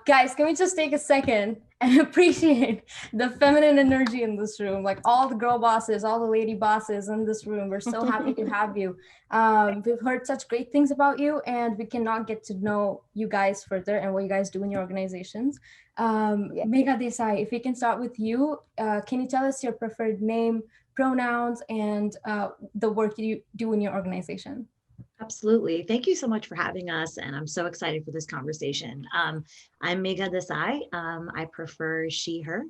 Guys, can we just take a second and appreciate the feminine energy in this room? Like all the girl bosses, all the lady bosses in this room. We're so happy to have you. We've heard such great things about you, and we cannot get to know you guys further and what you guys do in your organizations. Megha Desai, if we can start with you, can you tell us your preferred name, pronouns, and the work you do in your organization? Absolutely. Thank you so much for having us. And I'm so excited for this conversation. I'm Megha Desai. I prefer she, her.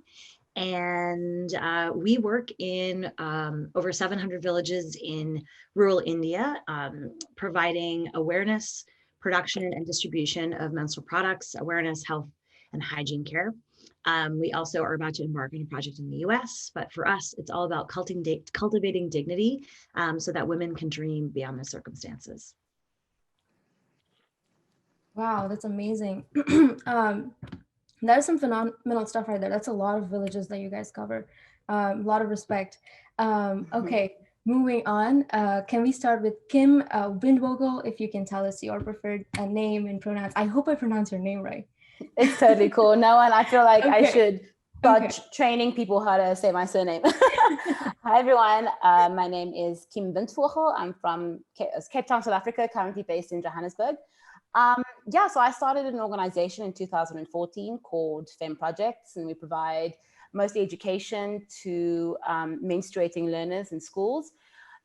And we work in over 700 villages in rural India, providing awareness, production, and distribution of menstrual products, awareness, health, and hygiene care. We also are about to embark on a project in the US, but for us, it's all about cultivating dignity so that women can dream beyond their circumstances. Wow, that's amazing. That is some phenomenal stuff right there. That's a lot of villages that you guys cover. A lot of respect. Okay, moving on. Can we start with Kim Windvogel? If you can tell us your preferred name and pronouns. I hope I pronounce your name right. It's totally cool. No, and I feel like I should start training people how to say my surname. Hi, everyone. My name is Kim Windvogel. I'm from Cape Town, South Africa, currently based in Johannesburg. So I started an organization in 2014 called Fem Projects, and we provide mostly education to menstruating learners in schools.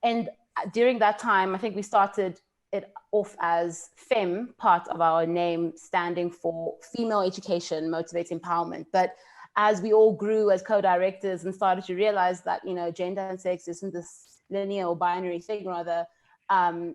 And during that time, I think we started it off as Fem, part of our name standing for Female Education Motivates Empowerment. But as we all grew as co-directors and started to realize that, you know, gender and sex isn't this linear or binary thing, rather,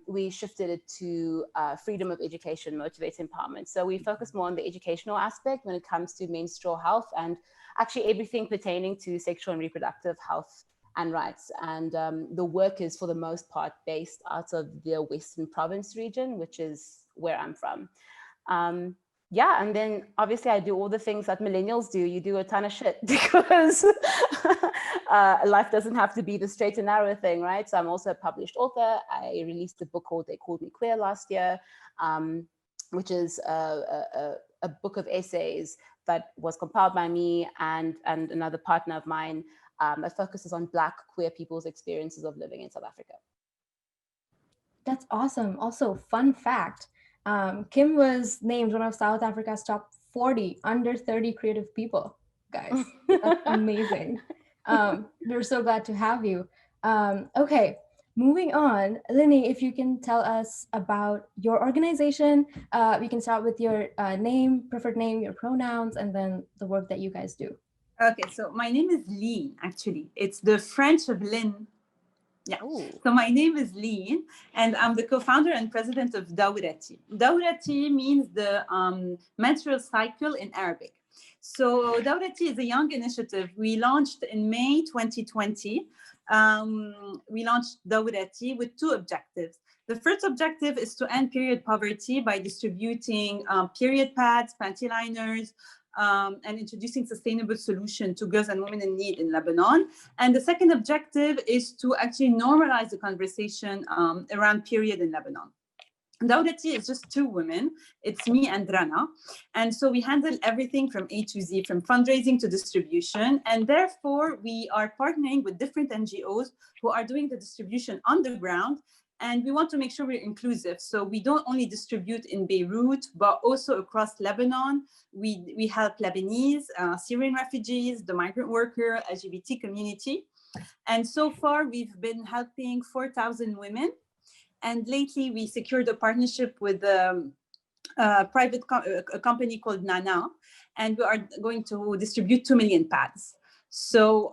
we shifted it to freedom of education motivates empowerment. So we focus more on the educational aspect when it comes to menstrual health and actually everything pertaining to sexual and reproductive health and rights. And the work is for the most part based out of the Western Province region, which is where I'm from. And then obviously I do all the things that millennials do. You do a ton of shit because life doesn't have to be the straight and narrow thing, right? So I'm also a published author. I released a book called They Called Me Queer last year, which is a book of essays that was compiled by me and another partner of mine that focuses on Black queer people's experiences of living in South Africa. That's awesome. Also, fun fact, Kim was named one of South Africa's top 40 under 30 creative people, guys. That's amazing. We're so glad to have you. Okay, moving on. Linny, if you can tell us about your organization, we can start with your name, preferred name, your pronouns, and then the work that you guys do. Okay, so my name is Lee, actually. It's the French of Lynn. Yeah. Ooh. So my name is Lee, and I'm the co-founder and president of Dawrati. Dawrati means the menstrual cycle in Arabic. So Dawrati is a young initiative. We launched in May 2020. We launched Dawrati with two objectives. The first objective is to end period poverty by distributing period pads, panty liners, and introducing sustainable solutions to girls and women in need in Lebanon. And the second objective is to actually normalize the conversation around period in Lebanon. Dawrati is just two women. It's me and Rana. And so we handle everything from A to Z, from fundraising to distribution. And therefore, we are partnering with different NGOs who are doing the distribution on the ground. And we want to make sure we're inclusive. So we don't only distribute in Beirut, but also across Lebanon. We help Lebanese, Syrian refugees, the migrant worker, LGBT community. And so far, we've been helping 4,000 women. And lately, we secured a partnership with a company called Nana. And we are going to distribute 2 million pads. So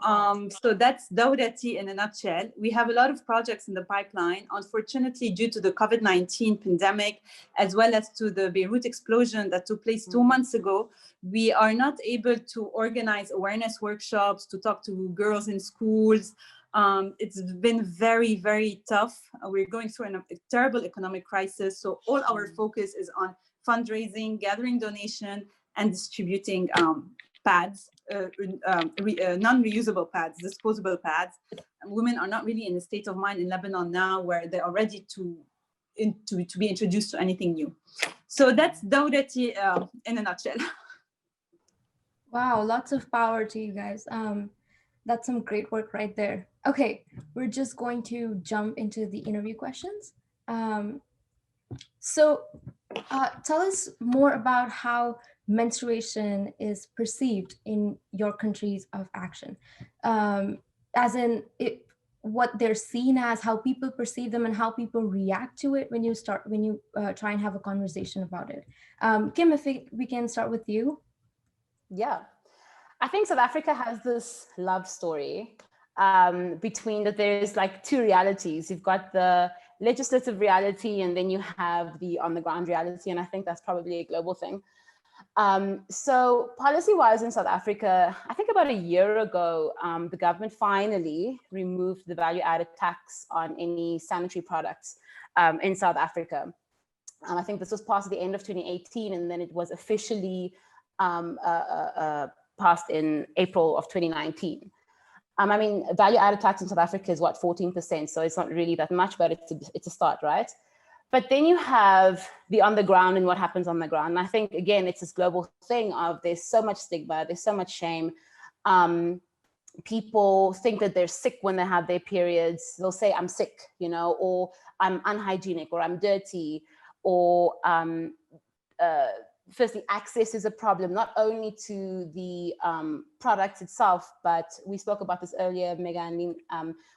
that's Dawrati in a nutshell. We have a lot of projects in the pipeline. Unfortunately, due to the COVID-19 pandemic, as well as to the Beirut explosion that took place 2 months ago, we are not able to organize awareness workshops, to talk to girls in schools. It's been very, very tough. We're going through a terrible economic crisis. So all our focus is on fundraising, gathering donation, and distributing pads, non-reusable pads, disposable pads. And women are not really in a state of mind in Lebanon now where they are ready to be introduced to anything new. So that's Dawrati in a nutshell. Wow, lots of power to you guys. That's some great work right there. Okay, we're just going to jump into the interview questions. Um, so tell us more about how menstruation is perceived in your countries of action, as in what they're seen as, how people perceive them, and how people react to it when you try and have a conversation about it. Kim, if we can start with you. Yeah. I think South Africa has this love story between that there's like two realities. You've got the legislative reality, and then you have the on the ground reality. And I think that's probably a global thing. So policy-wise in South Africa, I think about a year ago, the government finally removed the value-added tax on any sanitary products in South Africa. I think this was passed at the end of 2018, and then it was officially passed in April of 2019. I mean, value-added tax in South Africa is what, 14%, so it's not really that much, but it's a start, right? But then you have the on the ground and what happens on the ground. And I think, again, it's this global thing of there's so much stigma, there's so much shame. People think that they're sick when they have their periods. They'll say, I'm sick, you know, or I'm unhygienic, or I'm dirty, or firstly, access is a problem, not only to the product itself, but we spoke about this earlier, Megan,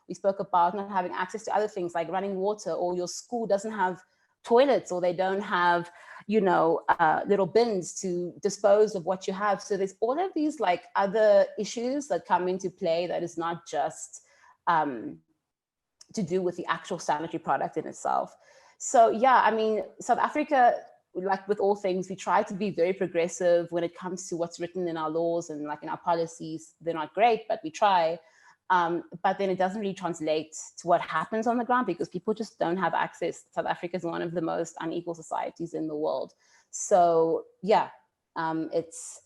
we spoke about not having access to other things like running water, or your school doesn't have toilets, or they don't have, you know, little bins to dispose of what you have. So there's all of these like other issues that come into play that is not just to do with the actual sanitary product in itself. So yeah, I mean, South Africa, like with all things, we try to be very progressive when it comes to what's written in our laws and like in our policies. They're not great, but we try. But then it doesn't really translate to what happens on the ground because people just don't have access. South Africa is one of the most unequal societies in the world. So yeah, it's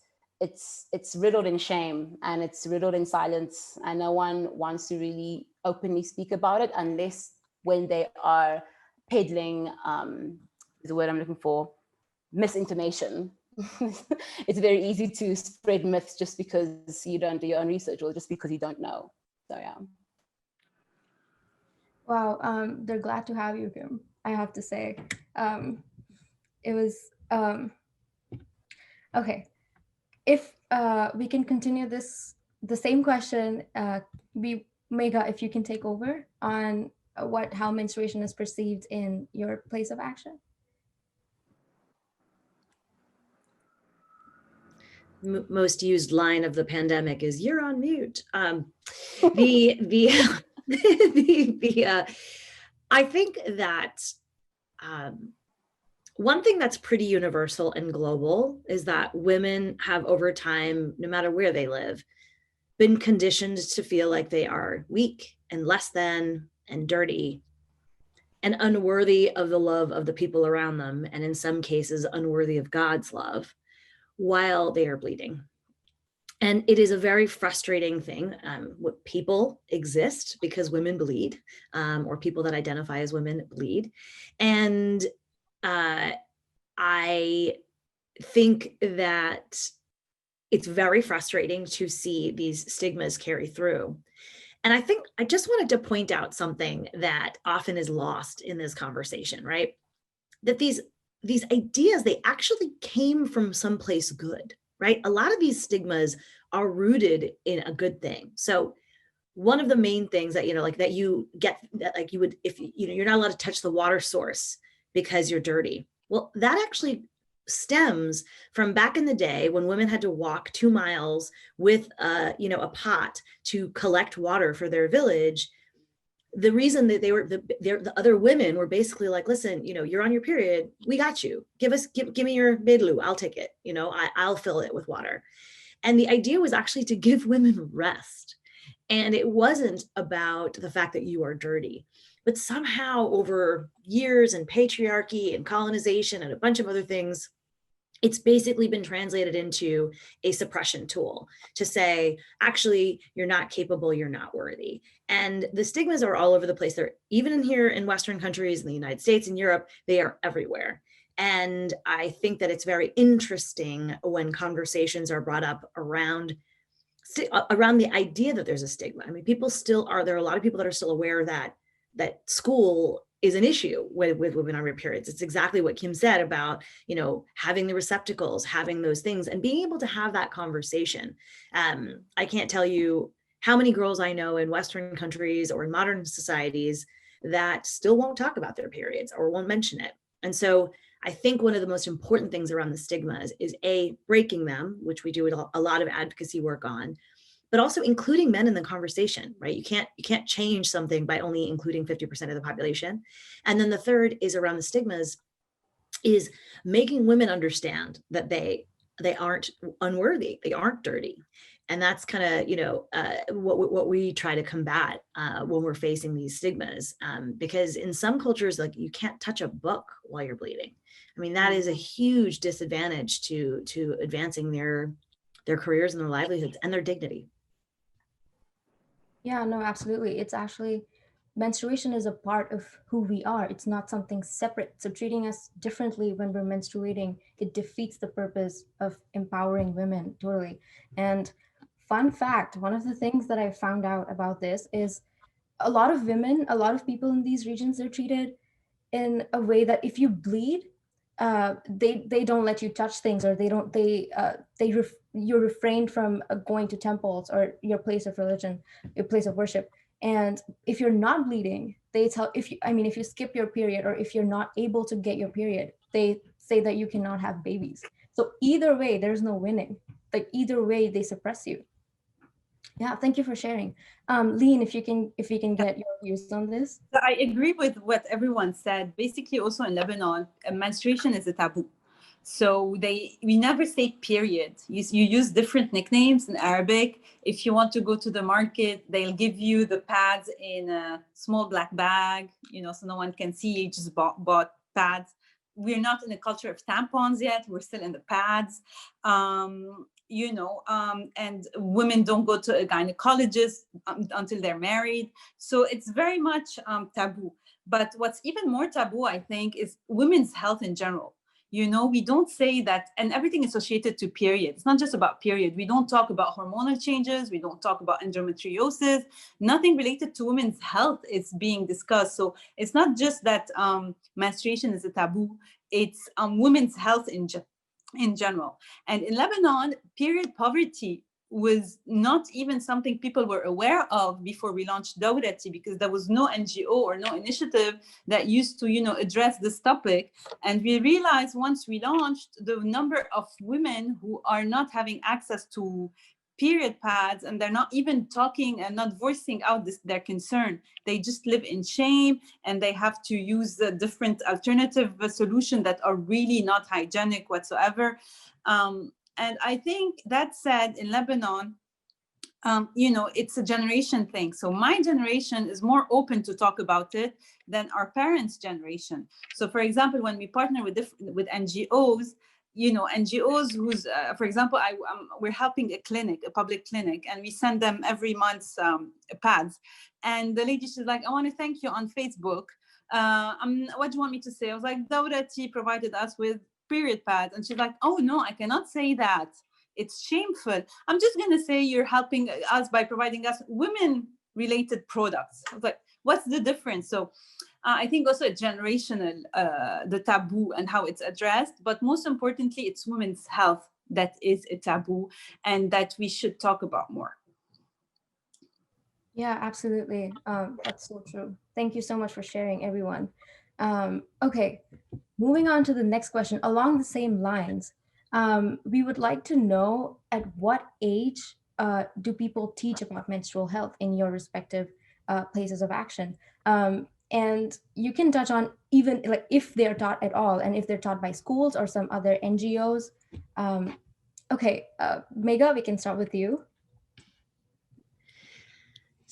riddled in shame and it's riddled in silence, and no one wants to really openly speak about it unless when they are peddling, is the word I'm looking for, misinformation. It's very easy to spread myths just because you don't do your own research or just because you don't know. So yeah. Wow, they're glad to have you, Kim, I have to say. It was okay. If we can continue the same question, Megha, if you can take over on how menstruation is perceived in your place of action. Most used line of the pandemic is "You're on mute." I think that one thing that's pretty universal and global is that women have over time, no matter where they live, been conditioned to feel like they are weak and less than and dirty and unworthy of the love of the people around them, and in some cases unworthy of God's love, while they are bleeding. And it is a very frustrating thing. What people exist because women bleed, or people that identify as women bleed. And I think that it's very frustrating to see these stigmas carry through. And I think I just wanted to point out something that often is lost in this conversation, right? That these ideas, they actually came from someplace good, right? A lot of these stigmas are rooted in a good thing. So one of the main things that, like that you get, that like you would, if you're not allowed to touch the water source because you're dirty. Well, that actually stems from back in the day when women had to walk 2 miles with a pot to collect water for their village. The reason that the other women were basically like, listen, you're on your period, we got you. Give me your bedlu, I'll take it. I'll fill it with water. And the idea was actually to give women rest. And it wasn't about the fact that you are dirty, but somehow over years and patriarchy and colonization and a bunch of other things, it's basically been translated into a suppression tool to say, actually, you're not capable, you're not worthy. And the stigmas are all over the place. They're even in here in Western countries, in the United States and Europe, they are everywhere. And I think that it's very interesting when conversations are brought up around the idea that there's a stigma. I mean, there are a lot of people that are still aware that school is an issue with women on their periods. It's exactly what Kim said about, having the receptacles, having those things, and being able to have that conversation. I can't tell you how many girls I know in Western countries or in modern societies that still won't talk about their periods or won't mention it. And so I think one of the most important things around the stigmas is breaking them, which we do a lot of advocacy work on, but also including men in the conversation, right? You can't change something by only including 50% of the population. And then the third is around the stigmas, is making women understand that they aren't unworthy, they aren't dirty. And that's kind of, what we try to combat when we're facing these stigmas. Because in some cultures, like, you can't touch a book while you're bleeding. I mean, that is a huge disadvantage to advancing their careers and their livelihoods and their dignity. Yeah, no, absolutely. It's actually, menstruation is a part of who we are. It's not something separate. So treating us differently when we're menstruating, it defeats the purpose of empowering women, totally. And fun fact, one of the things that I found out about this is a lot of women, a lot of people in these regions, they're treated in a way that if you bleed, they don't let you touch things, or you're refrained from going to temples or your place of religion, your place of worship. And if you're not bleeding, they tell, if you skip your period, or if you're not able to get your period, they say that you cannot have babies. So either way, there's no winning. Like, either way, they suppress you. Yeah, thank you for sharing. Lean, if we can get your views on this. I agree with what everyone said. Basically, also in Lebanon, menstruation is a taboo. So we never say period. You use different nicknames in Arabic. If you want to go to the market, they'll give you the pads in a small black bag, so no one can see. You just bought pads. We're not in a culture of tampons yet. We're still in the pads. And women don't go to a gynecologist until they're married. So it's very much taboo. But what's even more taboo, I think, is women's health in general. We don't say that, and everything associated to period. It's not just about period. We don't talk about hormonal changes. We don't talk about endometriosis. Nothing related to women's health is being discussed. So it's not just that menstruation is a taboo. It's women's health in general. And in Lebanon, period poverty was not even something people were aware of before we launched Dawrati, because there was no NGO or no initiative that used to, address this topic. And we realized once we launched, the number of women who are not having access to period pads, and they're not even talking and not voicing out their concern. They just live in shame, and they have to use the different alternative solutions that are really not hygienic whatsoever. And I think that said, in Lebanon, it's a generation thing. So my generation is more open to talk about it than our parents' generation. So for example, when we partner with NGOs, NGOs who's, for example, we're helping a public clinic, and we send them every month pads. And the lady, she's like, I want to thank you on Facebook. What do you want me to say? I was like, Dawrati provided us with period pads. And she's like, oh no, I cannot say that. It's shameful. I'm just going to say you're helping us by providing us women-related products. I was like, what's the difference? So I think also a generational, the taboo and how it's addressed. But most importantly, it's women's health that is a taboo and that we should talk about more. Yeah, absolutely. That's so true. Thank you so much for sharing, everyone. Okay, moving on to the next question. Along the same lines, we would like to know, at what age do people teach about menstrual health in your respective places of action? And you can touch on even like if they're taught at all, and if they're taught by schools or some other NGOs. Okay, Megha, we can start with you.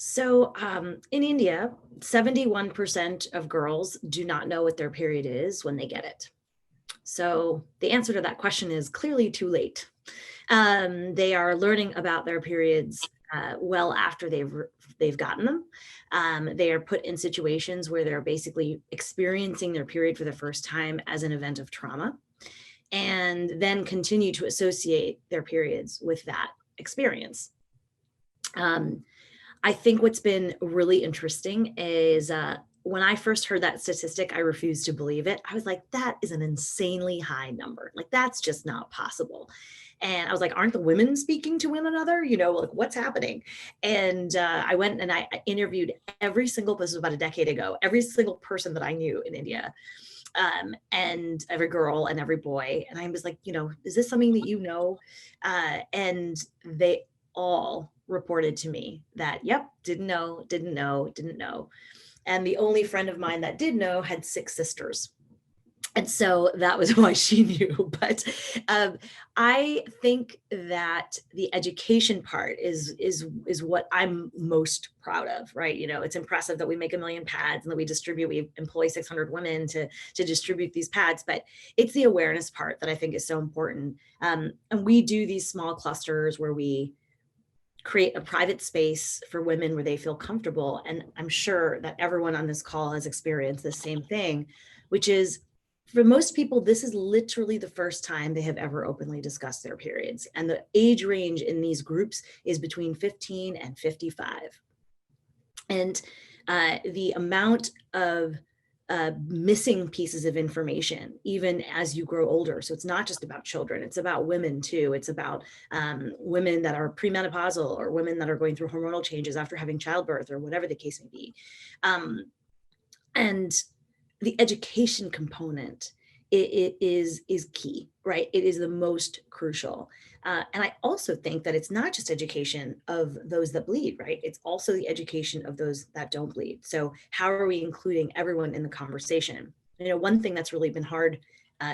So in India, 71% of girls do not know what their period is when they get it. So the answer to that question is clearly too late. They are learning about their periods well after they've gotten them. They are put in situations where they're basically experiencing their period for the first time as an event of trauma, and then continue to associate their periods with that experience. I think what's been really interesting is when I first heard that statistic, I refused to believe it. I was like, that is an insanely high number. Like, that's just not possible. And I was like, aren't the women speaking to one another? You know, like, what's happening? And I went and I interviewed every single, this was about a decade ago, every single person that I knew in India, and every girl and every boy. And I was like, you know, is this something that you know? And they all reported to me that, yep, didn't know. And the only friend of mine that did know had 6 sisters. And so that was why she knew. But I think that the education part is what I'm most proud of, right? You know, it's impressive that we make 1 million pads and that we employ 600 women to distribute these pads, but it's the awareness part that I think is so important. And we do these small clusters where we create a private space for women where they feel comfortable. And I'm sure that everyone on this call has experienced the same thing, which is, for most people, this is literally the first time they have ever openly discussed their periods. And the age range in these groups is between 15 and 55. And the amount of missing pieces of information, even as you grow older. So it's not just about children, it's about women too. It's about women that are premenopausal or women that are going through hormonal changes after having childbirth or whatever the case may be. And the education component it is key, right? It is the most crucial. And I also think that it's not just education of those that bleed, right? It's also the education of those that don't bleed. So how are we including everyone in the conversation? You know, one thing that's really been hard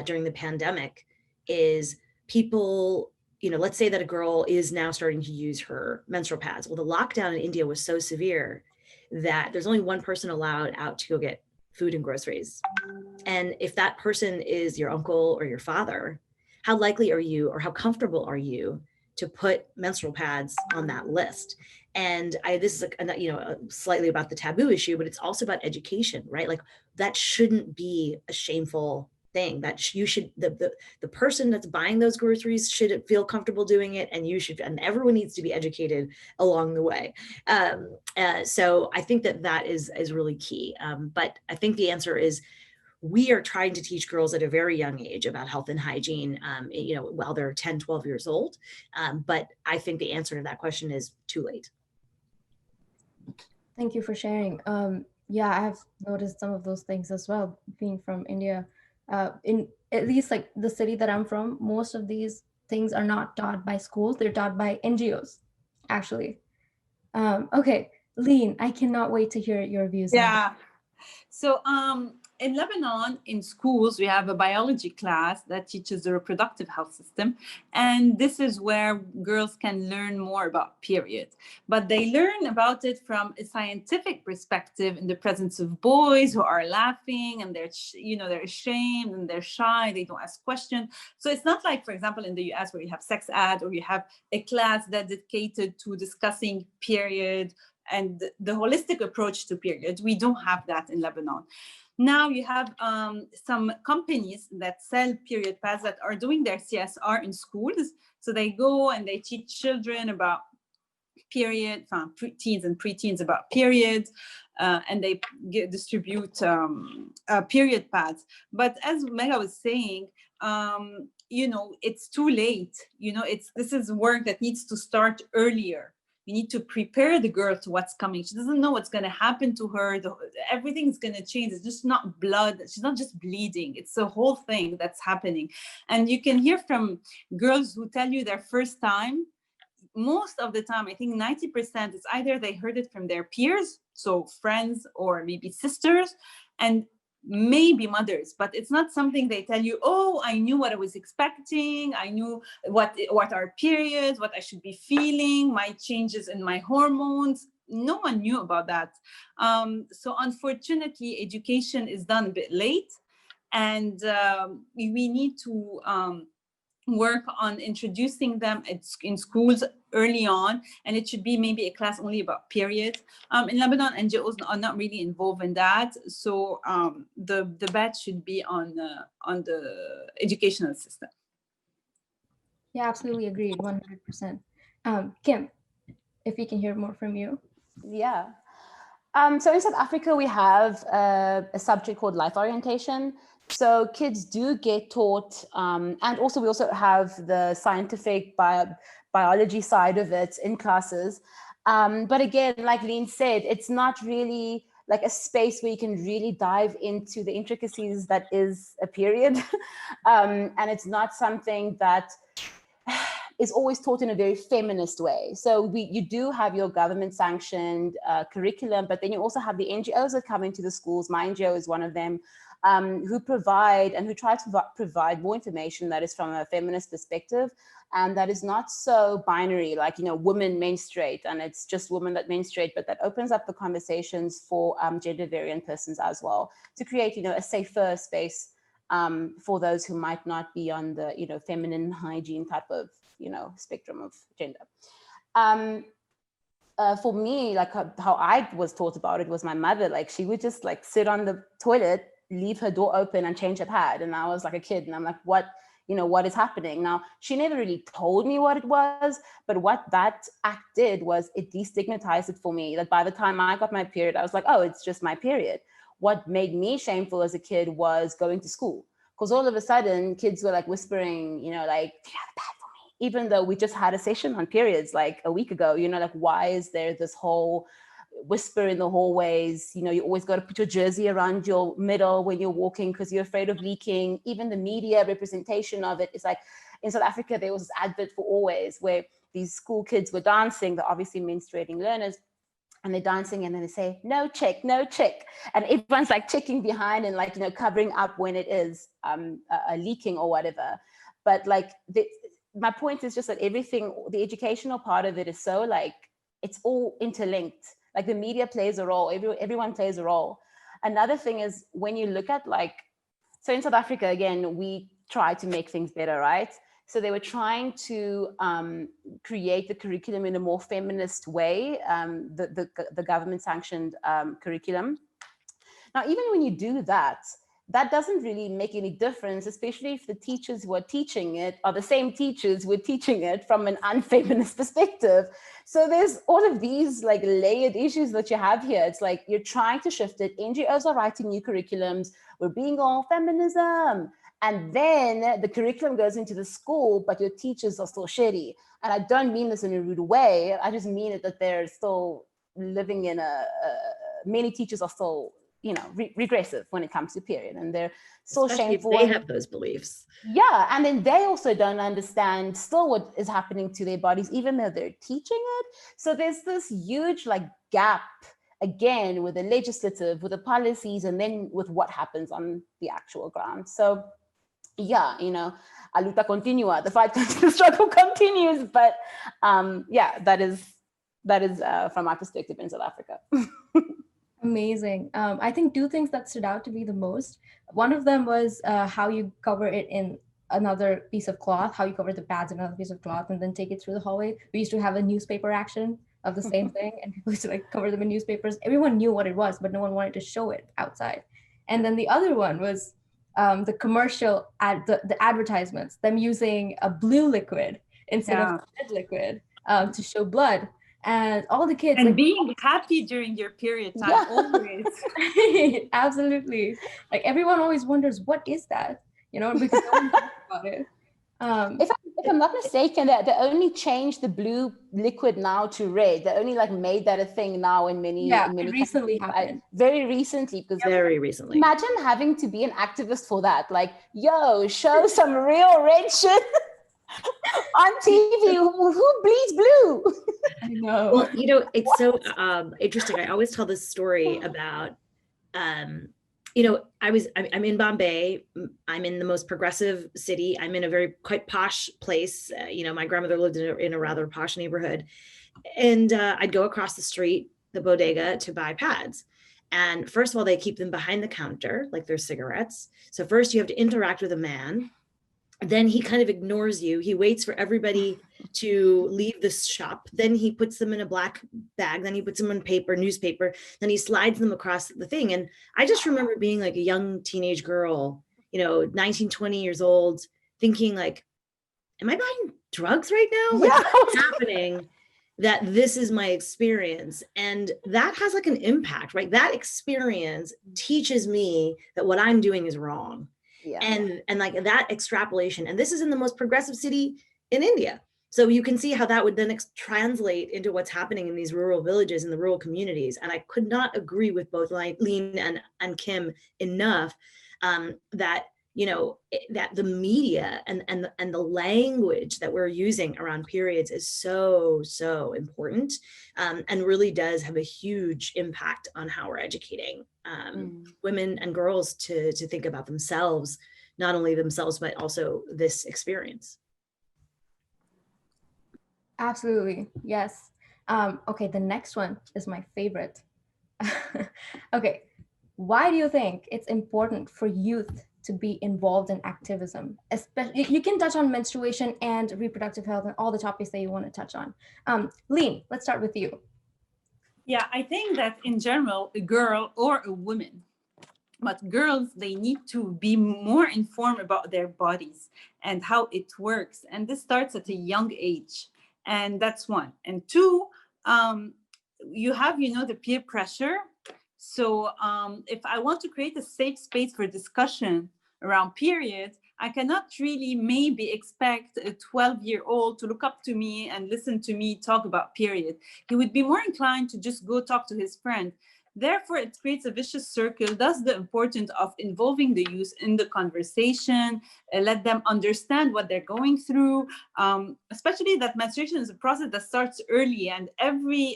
during the pandemic is people, you know, let's say that a girl is now starting to use her menstrual pads. Well, the lockdown in India was so severe that there's only one person allowed out to go get food and groceries. And if that person is your uncle or your father, how likely are you, or how comfortable are you to put menstrual pads on that list? And this is slightly about the taboo issue, but it's also about education, right? Like, that shouldn't be a shameful thing. That you should, the person that's buying those groceries should feel comfortable doing it, and you should, and everyone needs to be educated along the way. So I think that is really key. But I think the answer is, we are trying to teach girls at a very young age about health and hygiene, you know, while they're 10, 12 years old. But I think the answer to that question is too late. Thank you for sharing. Yeah, I have noticed some of those things as well, being from India. In at least like the city that I'm from, most of these things are not taught by schools. They're taught by NGOs, actually. Okay, Lean, I cannot wait to hear your views. Yeah. So in Lebanon, in schools, we have a biology class that teaches the reproductive health system. And this is where girls can learn more about periods. But they learn about it from a scientific perspective in the presence of boys who are laughing, and they're ashamed and they're shy. They don't ask questions. So it's not like, for example, in the US, where you have sex ed, or you have a class dedicated to discussing period and the holistic approach to periods. We don't have that in Lebanon. Now you have some companies that sell period pads that are doing their CSR in schools. So they go and they teach children about period, teens and preteens about periods, and they distribute period pads. But as Megha was saying, you know, it's too late. You know, this is work that needs to start earlier. You need to prepare the girl to what's coming. She doesn't know what's going to happen to her. Everything's going to change. It's just not blood. She's not just bleeding. It's the whole thing that's happening. And you can hear from girls who tell you their first time. Most of the time, I think 90% is either they heard it from their peers, so friends or maybe sisters, and maybe mothers, but it's not something they tell you, oh, I knew what I was expecting. I knew what are periods, what I should be feeling, my changes in my hormones. No one knew about that. So unfortunately, education is done a bit late, and we need to work on introducing them in schools early on, and it should be maybe a class only about periods. In Lebanon, NGOs are not really involved in that, so the bet should be on the educational system. Yeah, absolutely agreed, 100%. Kim, if we can hear more from you. Yeah. So in South Africa, we have a subject called life orientation. So kids do get taught, and also we also have the scientific biology side of it in classes. But again, like Lean said, it's not really like a space where you can really dive into the intricacies that is a period. And it's not something that is always taught in a very feminist way. So you do have your government sanctioned curriculum, but then you also have the NGOs that come into the schools. My NGO is one of them, who provide and who try to provide more information that is from a feminist perspective, and that is not so binary, like, women menstruate and it's just women that menstruate, but that opens up the conversations for gender variant persons as well, to create, a safer space for those who might not be on the, feminine hygiene type of, spectrum of gender. For me, like how I was taught about it was my mother. Like, she would just like sit on the toilet, leave her door open and change her pad. And I was like a kid and I'm like, what is happening? Now, she never really told me what it was, but what that act did was it destigmatized it for me. That by the time I got my period, I was like, oh, it's just my period. What made me shameful as a kid was going to school, because all of a sudden kids were like whispering, like, do you have a pad for me? Even though we just had a session on periods like a week ago, like, why is there this whole whisper in the hallways? You always got to put your jersey around your middle when you're walking because you're afraid of leaking. Even the media representation of it is like, in South Africa, there was this advert for Always where these school kids were dancing, they're obviously menstruating learners, and they're dancing and then they say, no check, no check. And everyone's like checking behind and like, covering up when it is a leaking or whatever. But like, my point is just that everything, the educational part of it is so like, it's all interlinked. Like the media plays a role, everyone plays a role. Another thing is when you look at like, so in South Africa, again, we try to make things better, right? So they were trying to create the curriculum in a more feminist way, the government sanctioned curriculum. Now, even when you do that, that doesn't really make any difference, especially if the teachers who are teaching it are the same teachers who are teaching it from an unfeminist perspective. So there's all of these like layered issues that you have here. It's like you're trying to shift it. NGOs are writing new curriculums. We're being all feminism. And then the curriculum goes into the school, but your teachers are still shitty. And I don't mean this in a rude way. I just mean it that they're still living in many teachers are still, regressive when it comes to period. And they're still shameful. They have those beliefs. Yeah. And then they also don't understand still what is happening to their bodies, even though they're teaching it. So there's this huge like gap again with the legislative, with the policies, and then with what happens on the actual ground. So yeah, a luta continua, the fight, the struggle continues. But yeah, that is from my perspective in South Africa. Amazing. I think two things that stood out to me the most. One of them was how you cover it in another piece of cloth, how you cover the pads in another piece of cloth and then take it through the hallway. We used to have a newspaper action of the same thing, and people used to like cover them in newspapers. Everyone knew what it was, but no one wanted to show it outside. And then the other one was the commercial the advertisements, them using a blue liquid instead of red liquid to show blood. And all the kids and like, being happy during your period time, always. Absolutely. Like everyone always wonders, what is that? Because no one talks about it. If I'm not mistaken, they only changed the blue liquid now to red. They only like made that a thing now in many. It recently happened. Very recently, because very recently. Imagine having to be an activist for that. Like, yo, show some real red shit on TV. Who bleeds blue? I know. Well, it's so interesting. I always tell this story about, I'm in Bombay. I'm in the most progressive city. I'm in a very quite posh place. My grandmother lived in a rather posh neighborhood, and I'd go across the street, the bodega, to buy pads. And first of all, they keep them behind the counter, like they're cigarettes. So first you have to interact with a man. then he kind of ignores you. He waits for everybody to leave the shop. Then he puts them in a black bag. Then he puts them on newspaper. Then he slides them across the thing. And I just remember being like a young teenage girl, 19, 20 years old, thinking like, am I buying drugs right now? Like, what's happening? That this is my experience. And that has like an impact, right? That experience teaches me that what I'm doing is wrong. Yeah. And like that extrapolation, and this is in the most progressive city in India. So you can see how that would then translate into what's happening in these rural villages and the rural communities. And I could not agree with both Lean and Kim enough that that the media and the language that we're using around periods is so important, and really does have a huge impact on how we're educating women and girls to think about themselves, not only themselves, but also this experience. Absolutely, yes. Okay, the next one is my favorite. Okay, why do you think it's important for youth to be involved in activism? Especially, you can touch on menstruation and reproductive health and all the topics that you want to touch on. Lean, let's start with you. Yeah, I think that in general, a girl or a woman, but girls, they need to be more informed about their bodies and how it works. And this starts at a young age. And that's one. And two, you have, the peer pressure. So if I want to create a safe space for discussion around periods, I cannot really maybe expect a 12-year-old to look up to me and listen to me talk about period. He would be more inclined to just go talk to his friend. Therefore, it creates a vicious circle. That's the importance of involving the youth in the conversation, let them understand what they're going through, especially that menstruation is a process that starts early, and every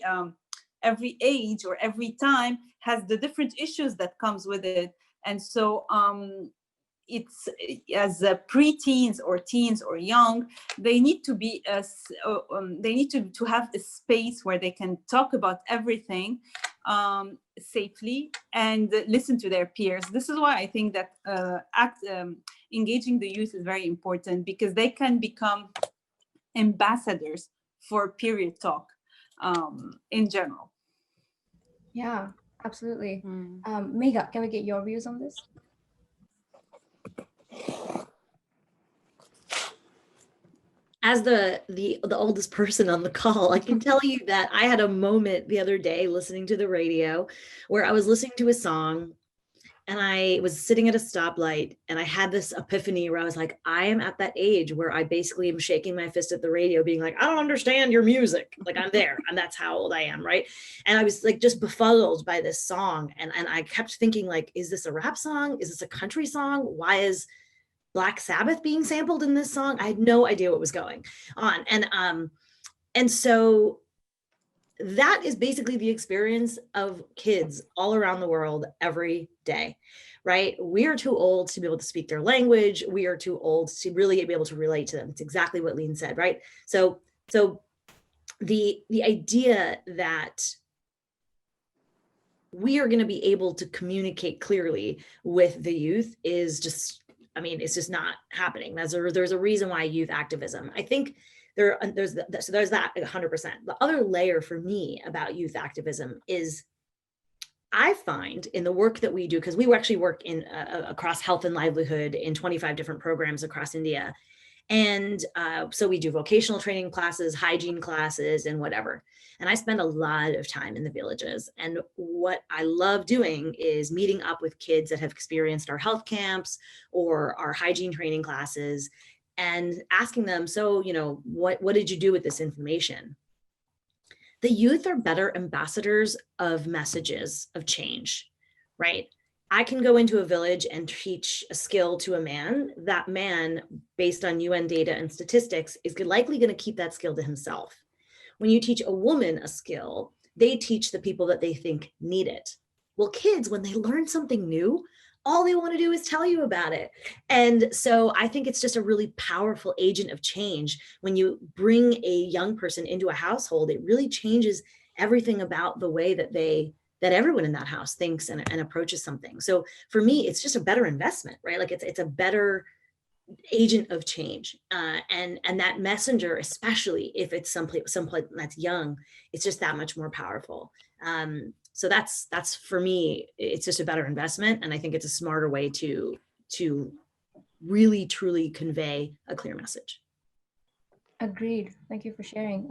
age or every time has the different issues that comes with it. And so it's as pre-teens or teens or young, they need to be they need to have a space where they can talk about everything safely and listen to their peers. This is why I think that engaging the youth is very important, because they can become ambassadors for period talk in general. Yeah, absolutely. Megha, can we get your views on this? As the oldest person on the call, I can tell you that I had a moment the other day listening to the radio where I was listening to a song, and I was sitting at a stoplight, and I had this epiphany where I was like, I am at that age where I basically am shaking my fist at the radio being like, I don't understand your music. Like, I'm there, and that's how old I am, right? And I was like just befuddled by this song, and I kept thinking like, is this a rap song? Is this a country song? Why is Black Sabbath being sampled in this song? I had no idea what was going on. And so that is basically the experience of kids all around the world every day, right? We are too old to be able to speak their language. We are too old to really be able to relate to them. It's exactly what Lean said, right? So the idea that we are going to be able to communicate clearly with the youth is just, I mean, it's just not happening. There's a reason why youth activism. I think there's that 100%. The other layer for me about youth activism is, I find in the work that we do, because we actually work in across health and livelihood in 25 different programs across India. And so we do vocational training classes, hygiene classes, and whatever. And I spend a lot of time in the villages. And what I love doing is meeting up with kids that have experienced our health camps or our hygiene training classes and asking them, so, what did you do with this information? The youth are better ambassadors of messages of change, right? I can go into a village and teach a skill to a man. That man, based on UN data and statistics, is likely going to keep that skill to himself. When you teach a woman a skill, they teach the people that they think need it. Well, kids, when they learn something new, all they want to do is tell you about it. And so I think it's just a really powerful agent of change. When you bring a young person into a household, it really changes everything about the way that everyone in that house thinks and approaches something. So for me, it's just a better investment, right? Like it's a better agent of change, and that messenger, especially if it's someplace that's young, it's just that much more powerful. So that's for me, it's just a better investment, and I think it's a smarter way to really truly convey a clear message. Agreed. Thank you for sharing.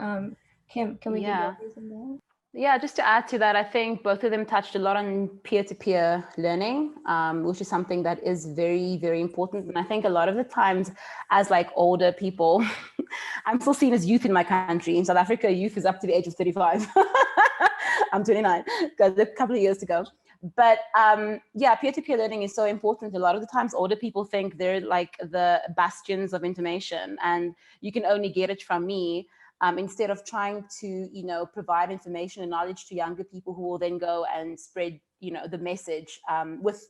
Kim, can we get your views on that? Yeah, just to add to that, I think both of them touched a lot on peer-to-peer learning, which is something that is very, very important. And I think a lot of the times as like older people, I'm still seen as youth in my country. In South Africa, youth is up to the age of 35. I'm 29, got a couple of years to go. But yeah, peer-to-peer learning is so important. A lot of the times older people think they're like the bastions of information and you can only get it from me. Instead of trying to, provide information and knowledge to younger people who will then go and spread, the message with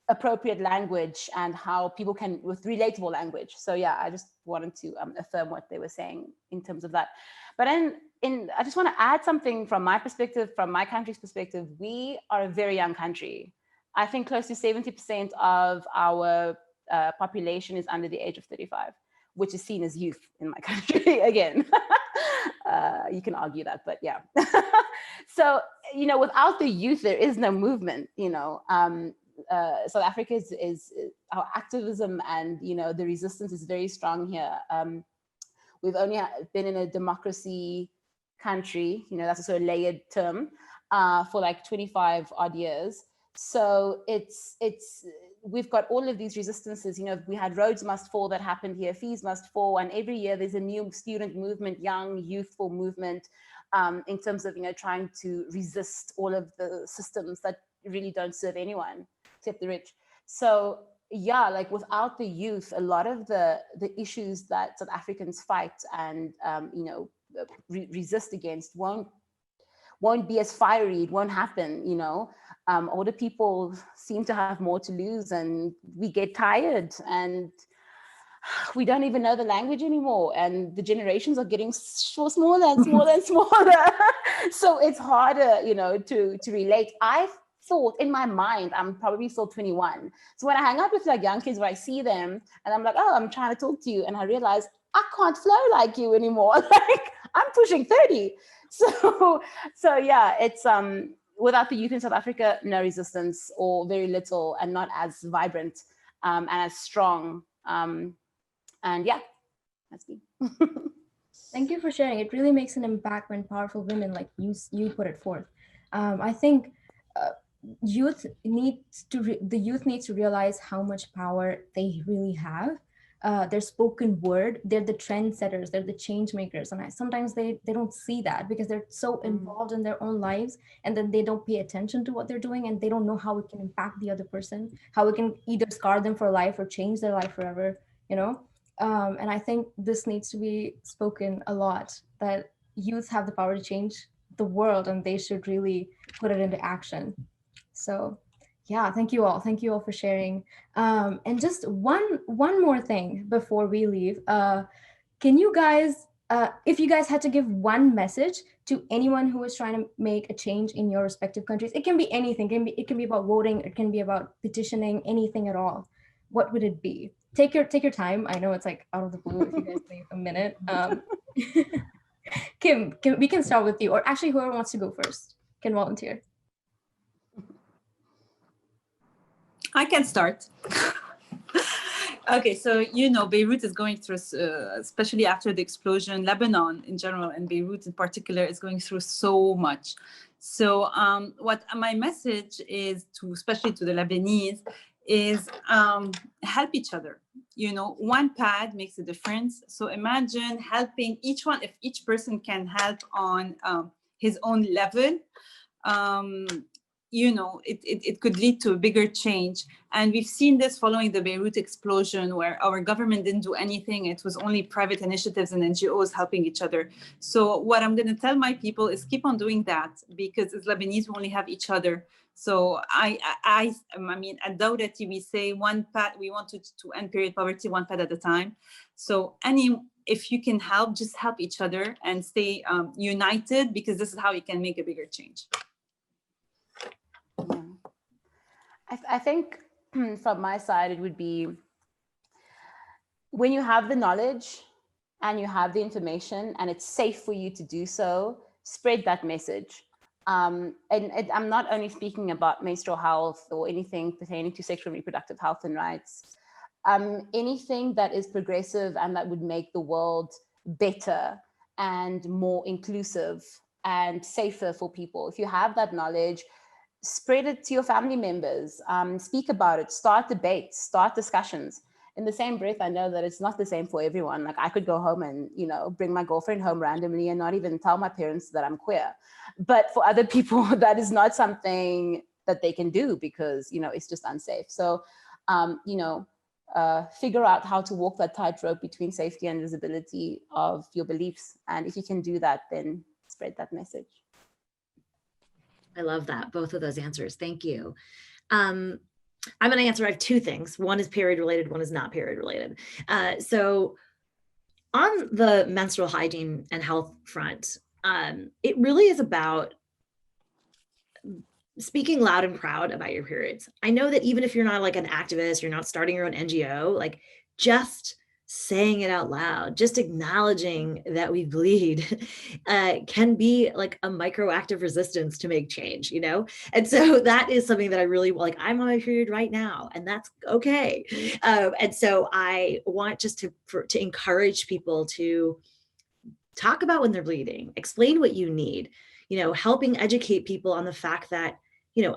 appropriate language and how people can, with relatable language. So yeah, I just wanted to affirm what they were saying in terms of that. But I just want to add something from my perspective, from my country's perspective. We are a very young country. I think close to 70% of our population is under the age of 35. Which is seen as youth in my country again. You can argue that, but yeah. So, without the youth, there is no movement, South Africa is our activism and, the resistance is very strong here. We've only been in a democracy country, that's also a layered term, for like 25 odd years. So we've got all of these resistances. We had Roads Must Fall that happened here, Fees Must Fall, and every year there's a new student movement, young, youthful movement, in terms of, trying to resist all of the systems that really don't serve anyone except the rich. So yeah, like without the youth, a lot of the issues that South Africans fight and, resist against won't be as fiery, it won't happen, older people seem to have more to lose and we get tired and we don't even know the language anymore and the generations are getting smaller and smaller and smaller. So it's harder, to relate. I thought in my mind, I'm probably still 21. So when I hang out with like young kids where I see them and I'm like, oh, I'm trying to talk to you. And I realize I can't flow like you anymore. Like I'm pushing 30. So yeah, it's, without the youth in South Africa, no resistance or very little and not as vibrant and as strong. And yeah, that's me. Thank you for sharing. It really makes an impact when powerful women like you put it forth. I think the youth needs to realize how much power they really have. Their spoken word, they're the trendsetters, they're the change makers. And sometimes they don't see that because they're so involved in their own lives and then they don't pay attention to what they're doing and they don't know how it can impact the other person, how it can either scar them for life or change their life forever, and I think this needs to be spoken a lot, that youth have the power to change the world and they should really put it into action. So yeah, thank you all for sharing. And just one more thing before we leave. Can you guys, if you guys had to give one message to anyone who is trying to make a change in your respective countries, it can be anything. It can be about voting. It can be about petitioning. Anything at all. What would it be? Take your time. I know it's like out of the blue. If you guys leave a minute. Kim, we can start with you, or actually, whoever wants to go first can volunteer. I can start. Okay, so Beirut is going through, especially after the explosion, Lebanon in general and Beirut in particular is going through so much. So what my message is especially to the Lebanese, is help each other. One pad makes a difference. So imagine helping each one, if each person can help on his own level, it could lead to a bigger change. And we've seen this following the Beirut explosion, where our government didn't do anything. It was only private initiatives and NGOs helping each other. So what I'm going to tell my people is keep on doing that, because as Lebanese, we only have each other. So I mean, at Dawrati, we say one pad, we wanted to end period poverty one pad at a time. So if you can help, just help each other and stay united, because this is how you can make a bigger change. I think from my side, it would be when you have the knowledge and you have the information and it's safe for you to do so, spread that message. And I'm not only speaking about menstrual health or anything pertaining to sexual and reproductive health and rights. Anything that is progressive and that would make the world better and more inclusive and safer for people. If you have that knowledge, spread it to your family members, speak about it, start debates, start discussions. In the same breath, I know that it's not the same for everyone. Like I could go home and, bring my girlfriend home randomly and not even tell my parents that I'm queer. But for other people, that is not something that they can do because, it's just unsafe. So, figure out how to walk that tightrope between safety and visibility of your beliefs. And if you can do that, then spread that message. I love that, both of those answers. Thank you. I'm going to answer. I have two things. One is period related, one is not period related. So on the menstrual hygiene and health front, it really is about speaking loud and proud about your periods. I know that even if you're not like an activist, you're not starting your own NGO, like just saying it out loud, just acknowledging that we bleed can be like a microactive resistance to make change, And so that is something that I really like. I'm on my period right now, and that's okay. And so I want just to encourage people to talk about when they're bleeding, explain what you need, helping educate people on the fact that,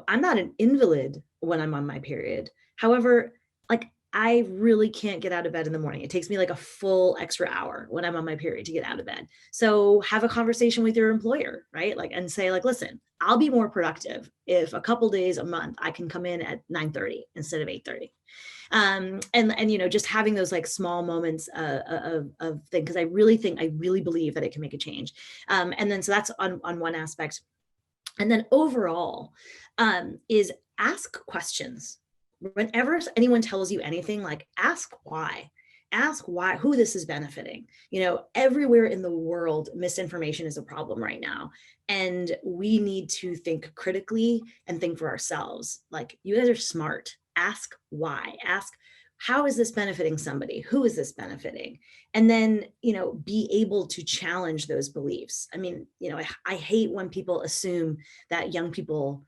I'm not an invalid when I'm on my period. However, like I really can't get out of bed in the morning. It takes me like a full extra hour when I'm on my period to get out of bed. So have a conversation with your employer, right? Like, and say like, listen, I'll be more productive if a couple days a month I can come in at 9:30 instead of 8:30. And just having those like small moments of thing, because I really believe that it can make a change. And then so that's on one aspect. And then overall is ask questions. Whenever anyone tells you anything, like ask why, who this is benefiting. Everywhere in the world, misinformation is a problem right now. And we need to think critically and think for ourselves. Like, you guys are smart. Ask why, ask, how is this benefiting somebody? Who is this benefiting? And then, be able to challenge those beliefs. I mean, I hate when people assume that young people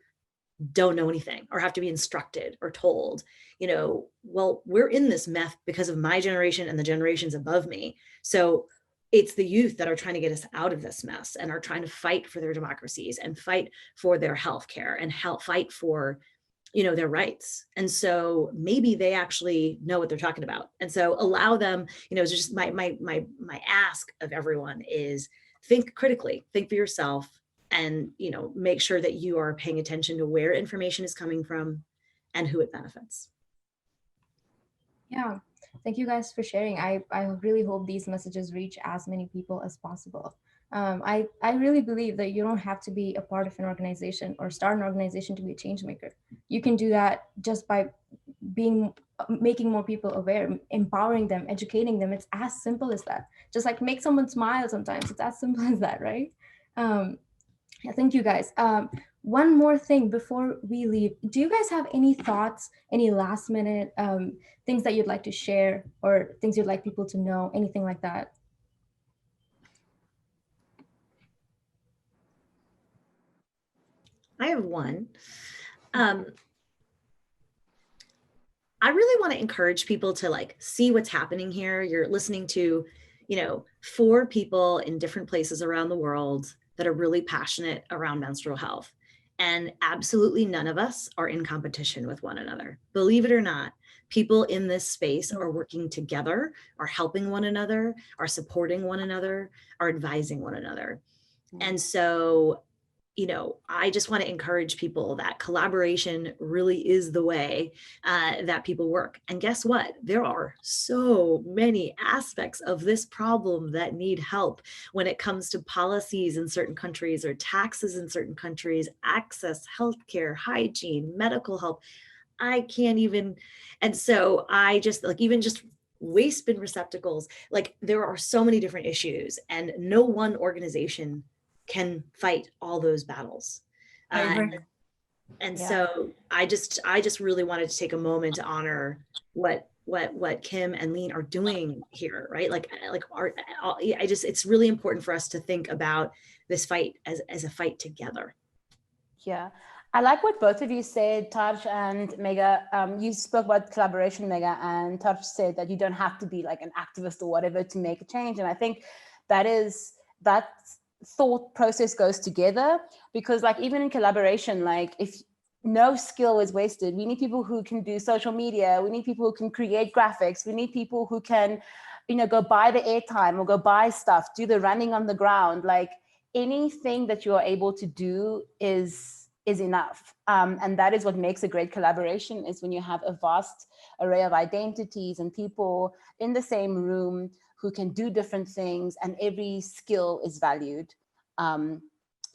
don't know anything or have to be instructed or told, well, we're in this mess because of my generation and the generations above me. So it's the youth that are trying to get us out of this mess and are trying to fight for their democracies and fight for their healthcare and fight for, their rights. And so maybe they actually know what they're talking about. And so allow them, just my ask of everyone is think critically, think for yourself, and make sure that you are paying attention to where information is coming from and who it benefits. Yeah, thank you guys for sharing. I really hope these messages reach as many people as possible. I really believe that you don't have to be a part of an organization or start an organization to be a change maker. You can do that just by making more people aware, empowering them, educating them. It's as simple as that. Just like make someone smile sometimes. It's as simple as that, right? Yeah, thank you guys. One more thing before we leave. Do you guys have any thoughts, any last minute things that you'd like to share or things you'd like people to know, anything like that? I have one. I really want to encourage people to like see what's happening here. You're listening to, 4 people in different places around the world that are really passionate around menstrual health. And absolutely none of us are in competition with one another. Believe it or not, people in this space are working together, are helping one another, are supporting one another, are advising one another. And so, I just want to encourage people that collaboration really is the way that people work. And guess what? There are so many aspects of this problem that need help when it comes to policies in certain countries or taxes in certain countries, access, healthcare, hygiene, medical help. I can't even. And so I just like, even just waste bin receptacles, like there are so many different issues and no one organization can fight all those battles. And so I just really wanted to take a moment to honor what what Kim and Lean are doing here, right? It's really important for us to think about this fight as a fight together. Yeah, I like what both of you said, Taj and Mega. You spoke about collaboration, Mega, and Taj said that you don't have to be like an activist or whatever to make a change. And I think that thought process goes together, because like even in collaboration, like if no skill is wasted, we need people who can do social media, we need people who can create graphics, we need people who can, go buy the airtime or go buy stuff, do the running on the ground. Like anything that you're able to do is enough. And that is what makes a great collaboration, is when you have a vast array of identities and people in the same room who can do different things, and every skill is valued.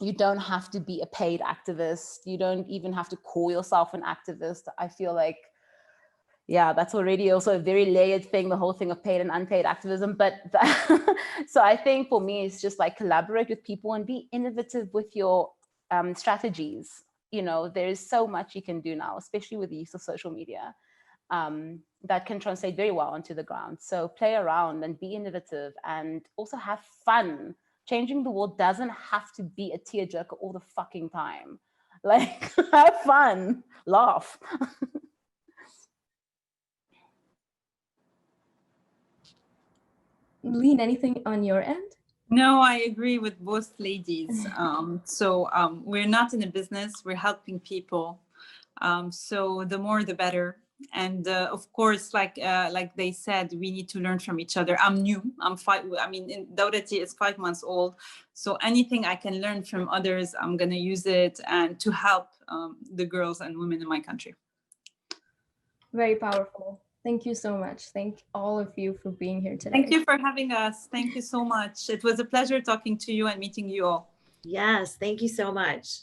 You don't have to be a paid activist. You don't even have to call yourself an activist. I feel like, yeah, that's already also a very layered thing, the whole thing of paid and unpaid activism. So I think for me, it's just like collaborate with people and be innovative with your strategies. There is so much you can do now, especially with the use of social media, that can translate very well onto the ground. So play around and be innovative, and also have fun. Changing the world doesn't have to be a tearjerker all the fucking time. Like, have fun, laugh. Lean, anything on your end? No, I agree with both ladies. We're not in a business, we're helping people. So the more, the better. And of course, like they said, we need to learn from each other. I'm new. Dawrati is 5 months old. So anything I can learn from others, I'm going to use it, and to help the girls and women in my country. Very powerful. Thank you so much. Thank all of you for being here today. Thank you for having us. Thank you so much. It was a pleasure talking to you and meeting you all. Yes, thank you so much.